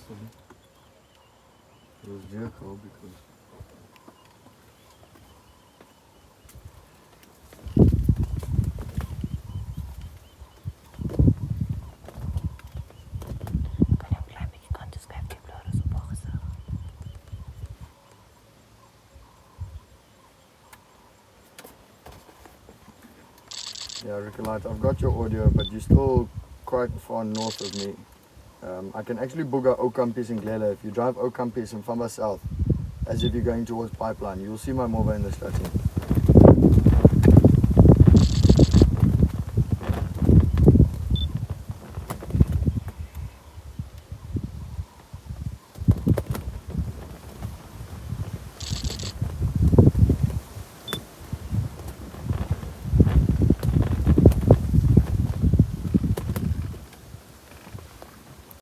one. It was vehicle because Kan jy 'n klein bietjie kant toe skuif, die blare is op haar gesig. yeah, Ricolite, I've got your audio, but you're still quite far north of me. I can actually booger Okampis in Glele. If you drive Okampis in Famba South, as if you're going towards Pipeline, you'll see my Morva in the strategy.